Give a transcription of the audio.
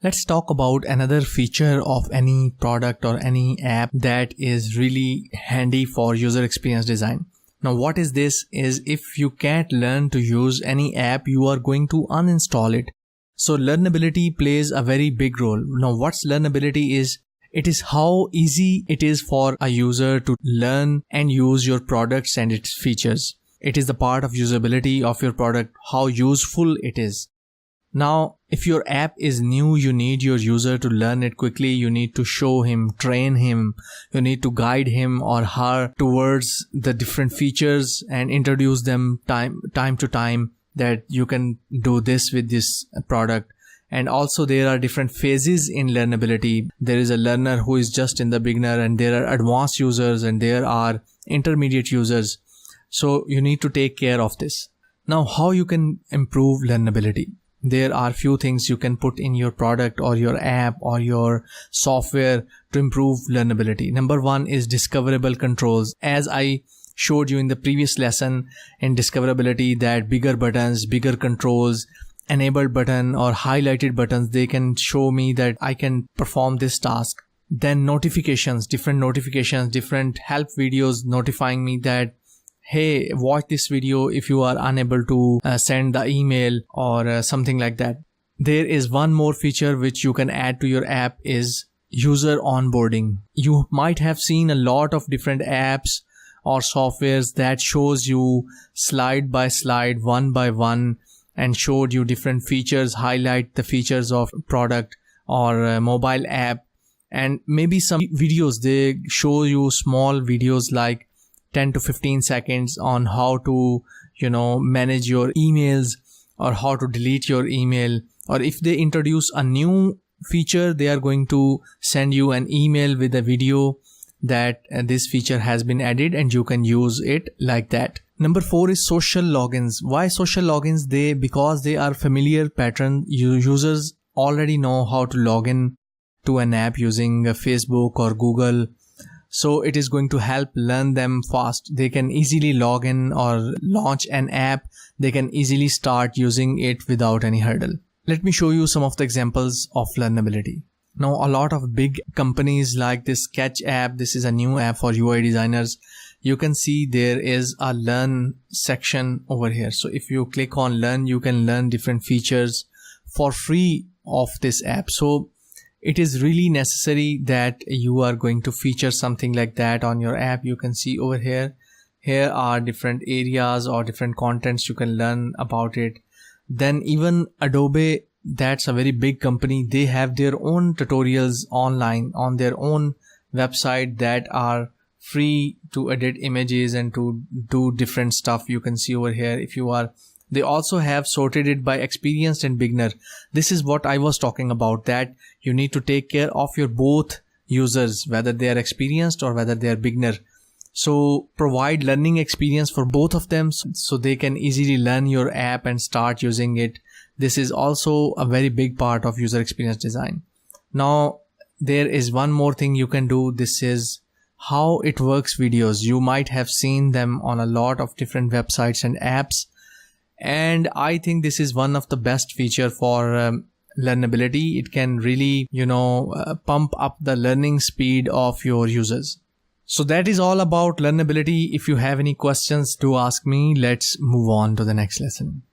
Let's talk about another feature of any product or any app that is really handy for user experience design. Now what is this is if you can't learn to use any app, you are going to uninstall it. So learnability plays a very big role. Now what's learnability is? It is how easy it is for a user to learn and use your products and its features. It is the part of usability of your product, how useful it is. Now, if your app is new, you need your user to learn it quickly. You need to show him, train him. You need to guide him or her towards the different features and introduce them time to time that you can do this with this product. And also there are different phases in learnability. There is a learner who is just in the beginner, and there are advanced users, and there are intermediate users. So you need to take care of this. Now, how you can improve learnability? There are few things you can put in your product or your app or your software to improve learnability. Number one is discoverable controls. As I showed you in the previous lesson in discoverability, that bigger buttons, bigger controls, enabled button or highlighted buttons, they can show me that I can perform this task. Then notifications, different help videos notifying me that, hey, watch this video if you are unable to send the email or something like that. There is one more feature which you can add to your app is user onboarding. You might have seen a lot of different apps or softwares that shows you slide by slide, one by one, and showed you different features, highlight the features of product or a mobile app. And maybe some videos, they show you small videos like 10 to 15 seconds on how to, manage your emails or how to delete your email. Or if they introduce a new feature, they are going to send you an email with a video that this feature has been added and you can use it like that. Number 4 is social logins. Why social logins? Because they are familiar pattern. Users already know how to log in to an app using Facebook or Google. So it is going to help learn them fast. They can easily log in or launch an app. They can easily start using it without any hurdle. Let me show you some of the examples of learnability. Now, a lot of big companies like this Sketch app, this is a new app for UI designers. You can see there is a learn section over here. So if you click on learn, you can learn different features for free of this app. So it is really necessary that you are going to feature something like that on your app. You can see over here. Here are different areas or different contents you can learn about it. Then even Adobe, that's a very big company. They have their own tutorials online on their own website that are free to edit images and to do different stuff. You can see over here they also have sorted it by experienced and beginner. This is what I was talking about, that you need to take care of your both users, whether they are experienced or whether they are beginner. So provide learning experience for both of them so they can easily learn your app and start using it. This is also a very big part of user experience design. Now, there is one more thing you can do. This is how it works videos. You might have seen them on a lot of different websites and apps. And I think this is one of the best feature for learnability. It can really, pump up the learning speed of your users. So that is all about learnability. If you have any questions, do ask me. Let's move on to the next lesson.